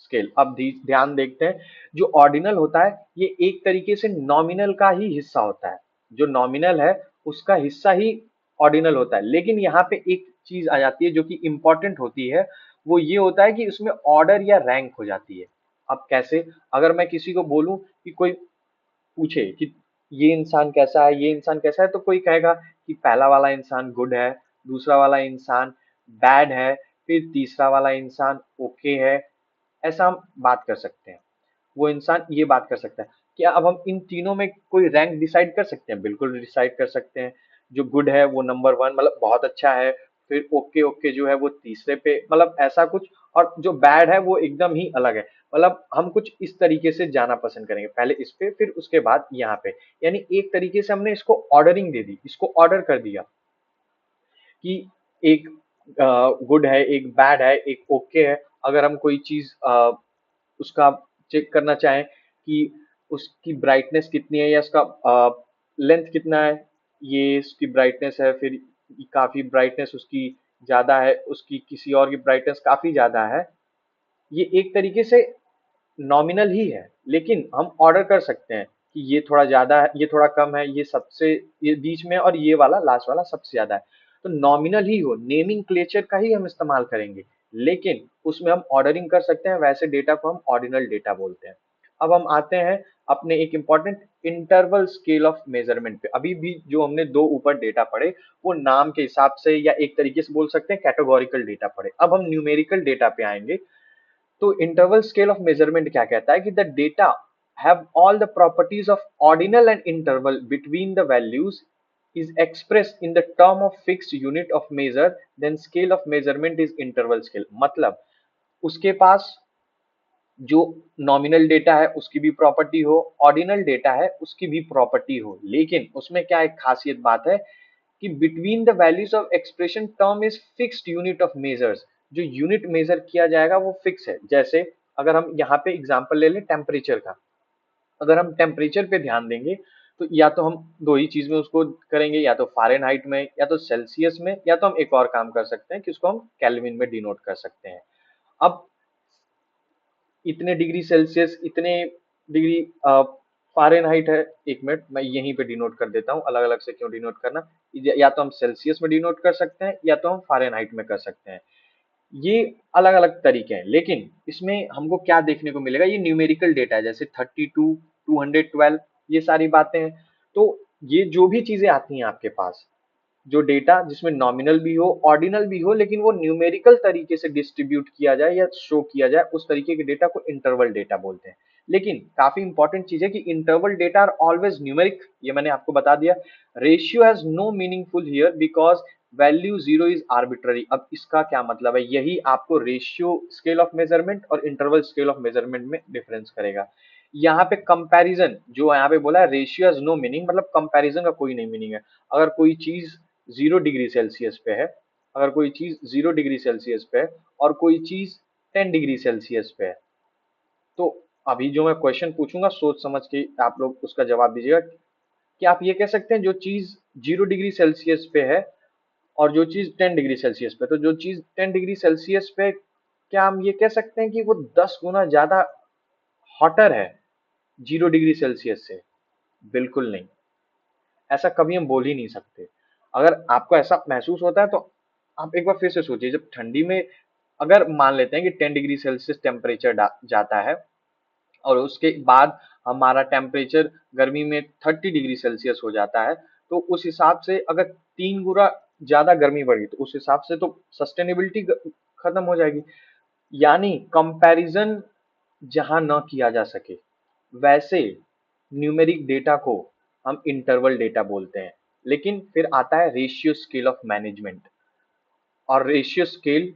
scale. अब ध्यान देखते हैं, जो ऑर्डिनल होता है ये एक तरीके से नॉमिनल का ही हिस्सा होता है, जो नॉमिनल है उसका हिस्सा ही ऑर्डिनल होता है। लेकिन यहाँ पे एक चीज आ जाती है जो कि इंपॉर्टेंट होती है, वो ये होता है कि उसमें ऑर्डर या रैंक हो जाती है। अब कैसे, अगर मैं किसी को बोलूं कि कोई पूछे कि ये इंसान कैसा है, ये इंसान कैसा है, तो कोई कहेगा कि पहला वाला इंसान गुड है, दूसरा वाला इंसान बैड है, फिर तीसरा वाला इंसान ओके है। ऐसा हम बात कर सकते हैं, वो इंसान ये बात कर सकता है। क्या अब हम इन तीनों में कोई रैंक डिसाइड कर सकते हैं? बिल्कुल डिसाइड कर सकते हैं। जो गुड है वो नंबर वन, मतलब बहुत अच्छा है, फिर ओके ओके जो है वो तीसरे पे, मतलब ऐसा कुछ। और जो बैड है वो एकदम ही अलग है। मतलब हम कुछ इस तरीके से जाना पसंद करेंगे, पहले इस पे फिर उसके बाद यहाँ पे। यानी एक तरीके से हमने इसको ऑर्डरिंग दे दी, इसको ऑर्डर कर दिया कि एक गुड है, एक बैड है, एक ओके है। अगर हम कोई चीज उसका चेक करना चाहें कि उसकी ब्राइटनेस कितनी है या उसका लेंथ कितना है, ये इसकी ब्राइटनेस है, फिर काफी ब्राइटनेस उसकी ज्यादा है, उसकी किसी और की ब्राइटनेस काफी ज्यादा है। ये एक तरीके से नॉमिनल ही है, लेकिन हम ऑर्डर कर सकते हैं कि ये थोड़ा ज्यादा है, ये थोड़ा कम है, ये सबसे, ये बीच में, और ये वाला लास्ट वाला सबसे ज्यादा है। तो नॉमिनल ही हो, नेमिंग क्लेचर का ही हम इस्तेमाल करेंगे, लेकिन उसमें हम ऑर्डरिंग कर सकते हैं। वैसे डेटा को हम ऑर्डिनल डेटा बोलते हैं। अब हम आते हैं अपने एक important interval scale of measurement पे। अभी भी जो हमने दो ऊपर डेटा पढ़े वो नाम के हिसाब से या एक तरीके से बोल सकते हैं कैटेगोरिकल डेटा पढ़े। अब हम न्यूमेरिकल डेटा पे आएंगे। तो इंटरवल स्केल ऑफ मेजरमेंट क्या कहता है कि the data have all the properties of ordinal and interval between the values is expressed in the term of fixed unit of measure, then scale of measurement is interval scale। मतलब उसके पास जो nominal data है उसकी भी property हो, ordinal data है उसकी भी प्रॉपर्टी हो, लेकिन उसमें क्या एक खासियत बात है कि between the values of expression term is fixed unit of measures. जो यूनिट मेजर किया जाएगा वो फिक्स है। जैसे अगर हम यहाँ पे एग्जांपल ले लें टेम्परेचर का, अगर हम टेम्परेचर पे ध्यान देंगे तो या तो हम दो ही चीज में उसको करेंगे, या तो फ़ारेनहाइट में या तो सेल्सियस में, या तो हम एक और काम कर सकते हैं कि उसको हम केल्विन में डिनोट कर सकते हैं। अब इतने डिग्री सेल्सियस, इतने डिग्री फ़ारेनहाइट है, एक मिनट मैं यहीं पे डिनोट कर देता हूँ, अलग अलग से क्यों डिनोट करना। या तो हम सेल्सियस में डिनोट कर सकते हैं या तो हम फ़ारेनहाइट में कर सकते हैं। ये अलग अलग तरीके हैं, लेकिन इसमें हमको क्या देखने को मिलेगा, ये न्यूमेरिकल डेटा है, जैसे 32, 212, ये सारी बातें हैं। तो ये जो भी चीजें आती हैं आपके पास, जो डेटा जिसमें नॉमिनल भी हो, ऑर्डिनल भी हो, लेकिन वो न्यूमेरिकल तरीके से डिस्ट्रीब्यूट किया जाए या शो किया जाए, उस तरीके के डेटा को इंटरवल डेटा बोलते हैं। लेकिन काफी इंपॉर्टेंट चीज है कि interval data are always numeric, ये मैंने आपको बता दिया। Ratio has no meaningful here because value zero is arbitrary. अब इसका क्या मतलब है, यही आपको रेशियो स्केल ऑफ मेजरमेंट और इंटरवल स्केल ऑफ मेजरमेंट में डिफरेंस करेगा। यहाँ पे कंपैरिजन जो यहाँ पे बोला है, रेशियो हैज नो मीनिंग, मतलब कंपैरिजन का कोई नहीं मीनिंग है। अगर कोई चीज 0 डिग्री सेल्सियस पे है, अगर कोई चीज 0 डिग्री सेल्सियस पे है और कोई चीज 10 डिग्री सेल्सियस पे है, तो अभी जो मैं क्वेश्चन पूछूंगा सोच समझ के आप लोग उसका जवाब दीजिएगा कि आप ये कह सकते हैं जो चीज 0 डिग्री सेल्सियस पे है और जो चीज 10 डिग्री सेल्सियस पे, तो जो चीज 10 डिग्री सेल्सियस पे, क्या हम ये कह सकते हैं कि वो 10 गुना ज्यादा हॉटर है 0 डिग्री सेल्सियस से? बिल्कुल नहीं, ऐसा कभी हम बोल ही नहीं सकते। अगर आपको ऐसा महसूस होता है तो आप एक बार फिर से सोचिए, जब ठंडी में अगर मान लेते हैं कि 10 डिग्री सेल्सियस टेम्परेचर जाता है और उसके बाद हमारा टेम्परेचर गर्मी में 30 डिग्री सेल्सियस हो जाता है, तो उस हिसाब से अगर 3 गुना ज्यादा गर्मी बढ़ी तो उस हिसाब से तो सस्टेनेबिलिटी खत्म हो जाएगी। यानी कंपैरिजन जहां न किया जा सके, वैसे न्यूमेरिक डेटा को हम इंटरवल डेटा बोलते हैं। लेकिन फिर आता है रेशियो स्केल ऑफ मैनेजमेंट और रेशियो स्केल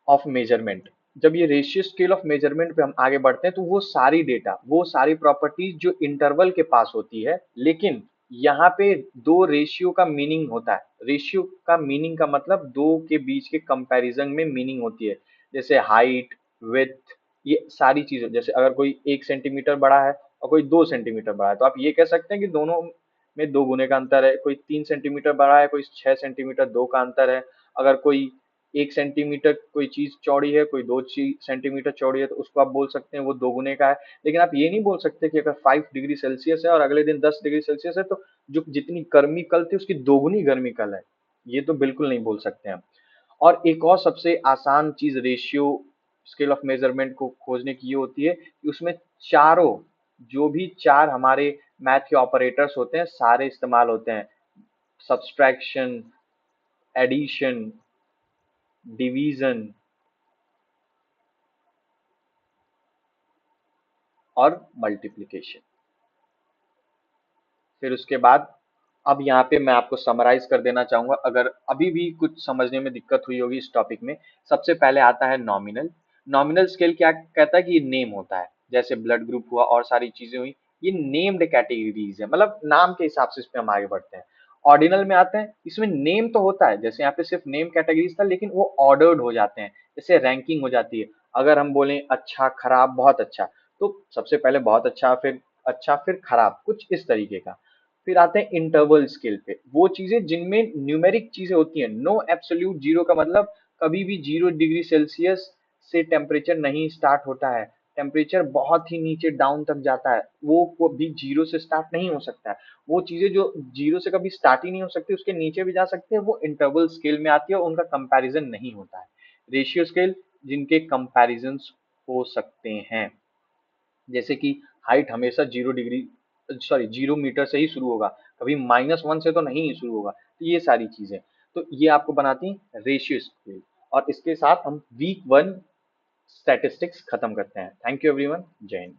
ऑफ मेजरमेंट। जब ये रेशियो स्केल ऑफ मेजरमेंट पे हम आगे बढ़ते हैं तो वो सारी डेटा, वो सारी प्रॉपर्टीज जो इंटरवल के पास होती है, लेकिन यहाँ पे दो रेशियो का मीनिंग होता है। रेशियो का मीनिंग का मतलब दो के बीच के कंपैरिजन में मीनिंग होती है। जैसे हाइट, विड्थ, ये सारी चीजें, जैसे अगर कोई 1 सेंटीमीटर बड़ा है और कोई 2 सेंटीमीटर बड़ा है, तो आप ये कह सकते हैं कि दोनों में 2 गुने का अंतर है। कोई 3 सेंटीमीटर बड़ा है, कोई 6 सेंटीमीटर, दो का अंतर है। अगर कोई 1 सेंटीमीटर कोई चीज चौड़ी है, कोई 2 सेंटीमीटर चौड़ी है, तो उसको आप बोल सकते हैं वो 2 गुने का है। लेकिन आप ये नहीं बोल सकते कि अगर 5 डिग्री सेल्सियस है और अगले दिन 10 डिग्री सेल्सियस है तो जो जितनी गर्मी कल थी उसकी 2 गुनी गर्मी कल है। ये तो बिल्कुल नहीं बोल सकते हम। और एक और सबसे आसान चीज रेशियो स्केल ऑफ मेजरमेंट को खोजने की ये होती है कि उसमें चारों, जो भी चार हमारे मैथ के ऑपरेटर्स होते हैं सारे इस्तेमाल होते हैं। सब्सट्रैक्शन, एडिशन, डिवीजन और मल्टीप्लिकेशन। फिर उसके बाद अब यहाँ पे मैं आपको समराइज कर देना चाहूंगा, अगर अभी भी कुछ समझने में दिक्कत हुई होगी इस टॉपिक में। सबसे पहले आता है नॉमिनल। नॉमिनल स्केल क्या कहता है कि ये नेम होता है, जैसे ब्लड ग्रुप हुआ और सारी चीजें हुई, ये नेम्ड कैटेगरीज है, मतलब नाम के हिसाब से इस पे हम आगे बढ़ते हैं। ऑर्डिनल में आते हैं, इसमें नेम तो होता है, जैसे यहाँ पे सिर्फ नेम कैटेगरीज था, लेकिन वो ऑर्डर्ड हो जाते हैं, जैसे रैंकिंग हो जाती है। अगर हम बोलें अच्छा, खराब, बहुत अच्छा, तो सबसे पहले बहुत अच्छा, फिर खराब, कुछ इस तरीके का। फिर आते हैं इंटरवल स्केल पे, वो चीजें जिनमें न्यूमेरिक चीजें होती हैं। नो एब्सोल्यूट जीरो का मतलब कभी भी 0 डिग्री सेल्सियस से टेम्परेचर नहीं स्टार्ट होता है, टेम्परेचर बहुत ही नीचे डाउन तक जाता है, वो भी जीरो से स्टार्ट नहीं हो सकता है। वो चीजें जो जीरो से कभी स्टार्ट ही नहीं हो सकती, उसके नीचे भी जा सकते हैं, वो इंटरवल स्केल में आती है और उनका कंपैरिजन नहीं होता है। रेशियो स्केल, जिनके कंपैरिजन हो सकते हैं, जैसे कि हाइट हमेशा 0 मीटर से ही शुरू होगा, कभी -1 से तो नहीं शुरू होगा, तो ये सारी चीजें, तो ये आपको बनाती हैं रेशियो स्केल। और इसके साथ हम वीक 1 स्टैटिस्टिक्स खत्म करते हैं। थैंक यू एवरीवन, जय हिंद।